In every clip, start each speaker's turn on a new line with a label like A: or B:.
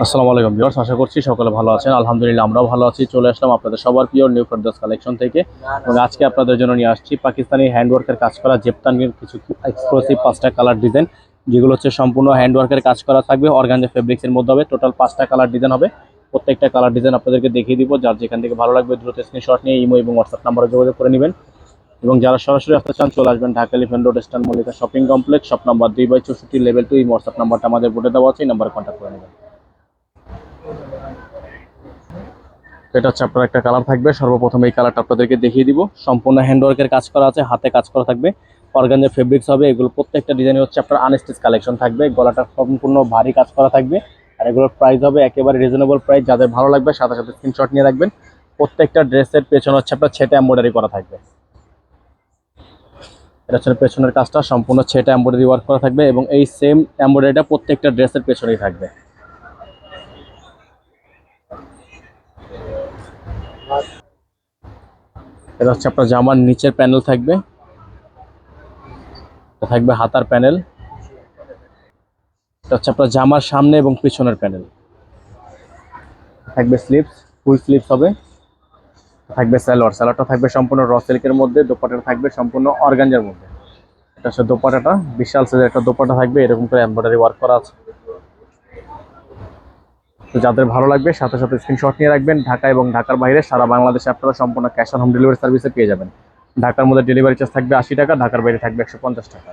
A: আসসালামু আলাইকুম ভিউয়ার্স, আশা করছি সকলে ভালো আছেন। আলহামদুলিল্লাহ আমরাও ভালো আছি। চলে আসলাম আপনাদের সবার প্রিয় নিউ ফেরদৌস কালেকশন থেকে এবং আজকে আপনাদের জন্য নিয়ে আসছি পাকিস্তানি হ্যান্ডওয়ার্কের কাজ করা জেপতানের কিছু এক্সক্লুসিভ 5টা কালার ডিজাইন, যেগুলো হচ্ছে সম্পূর্ণ হ্যান্ডওয়ার্কের কাজ করা থাকবে। অর্গানজা ফেব্রিক্সের মধ্যে হবে। টোটাল 5টা কালার ডিজাইন হবে। প্রত্যেকটা কালার ডিজাইন আপনাদেরকে দেখিয়ে দিব। যার যেখান থেকে ভালো লাগবে দ্রুত স্ক্রিনশট নিয়ে ইমো এবং হোয়াটসঅ্যাপ নাম্বারে যোগাযোগ করে নেবেন। এবং যারা সরাসরি আসতে চান চলে আসবেন ঢাকা এলিফ্যান্ট রোড স্টান Mallika shopping complex, shop number 2/64 level 2। এই হোয়াটসঅ্যাপ নাম্বারটা আমাদের বোর্ডে দেওয়া আছে, এই নাম্বারে কন্ট্যাক্ট করে নেবেন। এটা হচ্ছে আপনার একটা কালার থাকবে। সর্বপ্রথম এই কালারটা আপনাদেরকে দেখিয়ে দিব। সম্পূর্ণ হ্যান্ডওয়ার্কের কাজ করা আছে, হাতে কাজ করা থাকবে। অর্গানজা ফেব্রিক্স হবে। এগুলো প্রত্যেকটা ডিজাইন হচ্ছে আপনার আনস্টিচ কালেকশন থাকবে। গলাটা সম্পূর্ণ ভারী কাজ করা থাকবে। আর এগুলোর প্রাইস হবে একেবারে রিজনেবল প্রাইস। যাদের ভালো লাগবে সাথে সাথে স্ক্রিনশট নিয়ে রাখবেন। প্রত্যেকটা ড্রেসের পেছনে হচ্ছে আপনার ছেটা এমব্রয়ডারি করা থাকবে। এটা হচ্ছে পেছনের কাজটা সম্পূর্ণ ছেটা এমব্রয়ডারি ওয়ার্ক করা থাকবে এবং এই সেম এমব্রয়ডারিটা প্রত্যেকটা ড্রেসের পেছনেই থাকবে। এটা হচ্ছে আপনার জামার নিচের প্যানেল থাকবে। এটা থাকবে হাতার প্যানেল। এটা হচ্ছে আপনার জামার সামনে এবং পিছনের প্যানেল। থাকবে স্লিভস, ফুল স্লিভস হবে। থাকবে স্যালোয়ারটা থাকবে সম্পূর্ণ র সিল্কের মধ্যে। দোপাট্টাটা থাকবে সম্পূর্ণ অর্গানজার মধ্যে। এটা হচ্ছে দোপাট্টাটা, বিশাল সাইজের একটা দোপাট্টা থাকবে। এরকম করে এমব্রয়ডারি ওয়ার্ক করা আছে। তো যাদের ভালো লাগবে সাথে সাথে স্ক্রিনশট নিয়ে রাখবেন। ঢাকা এবং ঢাকার বাইরে সারা বাংলাদেশে আপনারা সম্পূর্ণ ক্যাশ অন হোম ডেলিভারি সার্ভিসে পেয়ে যাবেন। ঢাকার মধ্যে ডেলিভারি চার্জ থাকবে 80 টাকা, ঢাকার বাইরে থাকবে 150 টাকা।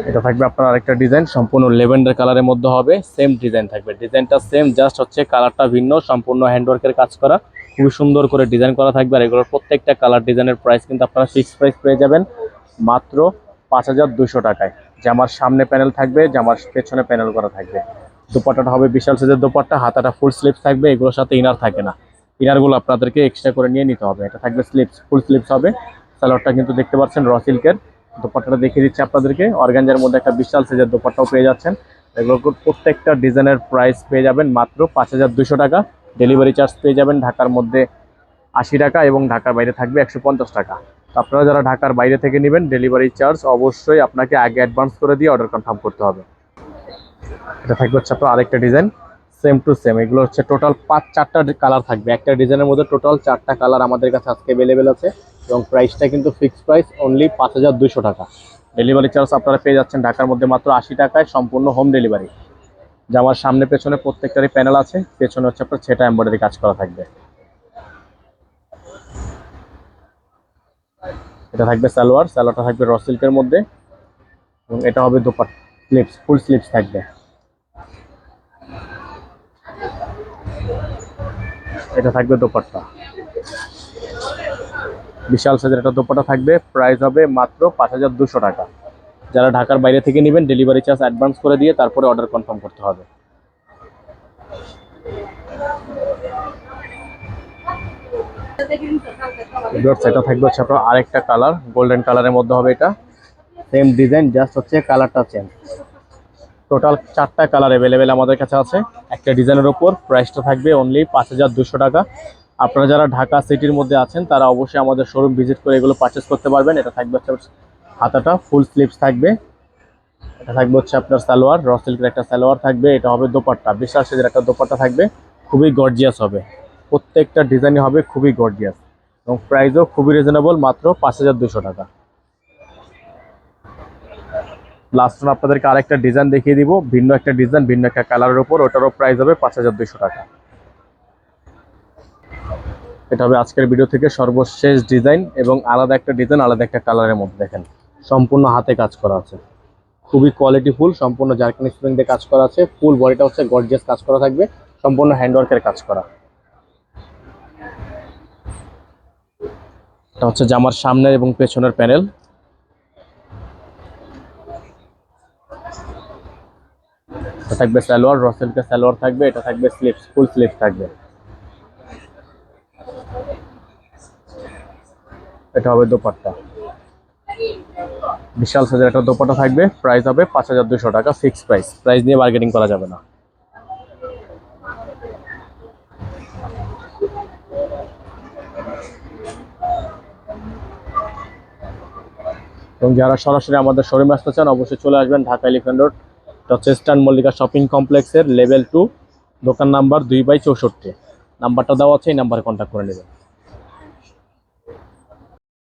A: এটা থাকবে আপনার আরেকটা ডিজাইন, সম্পূর্ণ লেভেন্ডার কালারের মধ্যে হবে। সেম ডিজাইন থাকবে, ডিজাইনটা সেম, জাস্ট হচ্ছে কালারটা ভিন্ন। সম্পূর্ণ হ্যান্ডওয়ার্কের কাজ করা, খুবই সুন্দর করে ডিজাইন করা থাকবে। আর এগুলোর প্রত্যেকটা কালার ডিজাইনের প্রাইস কিন্তু আপনারা ফিক্সড প্রাইস পেয়ে যাবেন মাত্র 5200 টাকায়। জামার সামনে প্যানেল থাকবে, জামার পেছনে প্যানেল করা থাকবে। দোপাট্টাটা হবে বিশাল সাইজের দোপাট্টা, হাতাটা ফুল স্লিভস থাকবে। এগুলোর সাথে ইনার থাকে না, ইনারগুলো আপনাদেরকে এক্সট্রা করে নিয়ে নিতে হবে। এটা থাকবে স্লিভস, ফুল স্লিভস হবে। সালোয়ারটা কিন্তু দেখতে পাচ্ছেন র সিল্কের। দোপাট্টাটা দেখিয়ে দিচ্ছি আপনাদেরকে। অর্গানজার মধ্যে একটা বিশাল সাইজের দোপাট্টাও পেয়ে যাচ্ছেন। এগুলো প্রত্যেকটা ডিজাইনের প্রাইস পেয়ে যাবেন মাত্র 5200 টাকা। ডেলিভারি চার্জ পেয়ে যাবেন ঢাকার মধ্যে 80 টাকা এবং ঢাকার বাইরে থাকবে 150 টাকা। তো আপনারা যারা ঢাকার বাইরে থেকে নেবেন ডেলিভারি চার্জ অবশ্যই আপনাকে আগে অ্যাডভান্স করে দিয়ে অর্ডার কনফার্ম করতে হবে। এটা থাকবে হচ্ছে আপনার আরেকটা ডিজাইন, সেম টু সেম। এগুলো হচ্ছে টোটাল 4টা কালার থাকবে। একটা ডিজাইনের মধ্যে টোটাল 4টা কালার আমাদের কাছে আজকে অ্যাভেলেবেল আছে এবং প্রাইসটা কিন্তু ফিক্সড প্রাইস অনলি 5200 টাকা। ডেলিভারি চার্জ আপনারা পেয়ে যাচ্ছেন ঢাকার মধ্যে মাত্র 80 টাকায়, সম্পূর্ণ হোম ডেলিভারি। জামার সামনে পেছনে প্রত্যেকটারই প্যানেল আছে। পেছনে হচ্ছে আপনার ছেটা এমব্রয়ডারি কাজ করা থাকবে। এটা থাকবে সালোয়ারটা থাকবে র সিল্কের মধ্যে এবং এটা হবে দোপাট্টা, স্লিভস, ফুল স্লিভস থাকবে। এটা থাকবে দোপাট্টা, বিশাল সাইজের একটা দোপাট্টা থাকবে। প্রাইস হবে মাত্র 5200 টাকা। যারা ঢাকার বাইরে থেকে নেবেন ডেলিভারি চার্জ অ্যাডভান্স করে দিয়ে তারপরে অর্ডার কনফার্ম করতে হবে। এটা থাকবে হচ্ছে আপনার আরেকটা কালার, গোল্ডেন কালারের মধ্যে হবে। এটা সেম ডিজাইন, জাস্ট হচ্ছে কালারটা চেঞ্জ। টোটাল 4টা কালার অ্যাভেলেবেল আমাদের কাছে আছে একটা ডিজাইনের ওপর। প্রাইসটা থাকবে অনলি 5200 টাকা। আপনারা যারা ঢাকা সিটির মধ্যে আছেন তারা অবশ্যই আমাদের শোরুম ভিজিট করে এগুলো পারচেস করতে পারবেন। এটা থাকবে হচ্ছে হাতাটা ফুল স্লিভস থাকবে। এটা থাকবে হচ্ছে আপনার সালোয়ার, র সিল্কের একটা সালোয়ার থাকবে। এটা হবে দোপাট্টা, বিশাল সাইজের একটা দোপাট্টা থাকবে। খুবই গর্জিয়াস হবে, প্রত্যেকটা ডিজাইনই হবে খুবই গর্জিয়াস এবং প্রাইসও খুবই রিজনেবল, মাত্র 5200 টাকা। লাস্ট আপনাদেরকে আরেকটা ডিজাইন দেখিয়ে দিব, ভিন্ন একটা ডিজাইন, ভিন্ন একটা কালারের উপর। ওটারও প্রাইস হবে 5200 টাকা। এটা হবে আজকের ভিডিও থেকে সর্বশেষ ডিজাইন এবং আলাদা একটা ডিজাইন, আলাদা একটা কালারের মধ্যে। দেখেন সম্পূর্ণ হাতে কাজ করা আছে, খুবই কোয়ালিটি ফুল। সম্পূর্ণ জার্কিন স্প্রিং দিয়ে কাজ করা আছে। ফুল বডিটা হচ্ছে গর্জিয়াস কাজ করা থাকবে, সম্পূর্ণ হ্যান্ডওয়ার্কের কাজ করা। এটা হচ্ছে জামার সামনের এবং পেছনের প্যানেল। এটা থাকবে সালোয়ার, র সিল্কের সালোয়ার থাকবে। এটা থাকবে স্লিভস, ফুল স্লিভস থাকবে। এটা হবে দোপাট্টা, বিশাল সাইজের একটা দোপাট্টা থাকবে। প্রাইস হবে 5200 টাকা, ফিক্স প্রাইস। প্রাইস নিয়ে বার্গেনিং করা যাবে না। এবং যারা সরাসরি আমাদের শোরুমে আসতে চান অবশ্যই চলে আসবেন ঢাকা এলিফ্যান্ট রোড এটা হচ্ছে ইস্টার্ন মল্লিকা শপিং কমপ্লেক্সের লেভেল 2, দোকান নাম্বার 2/64। নাম্বারটা দেওয়া আছে, এই নাম্বারে কন্ট্যাক্ট করে নেবেন।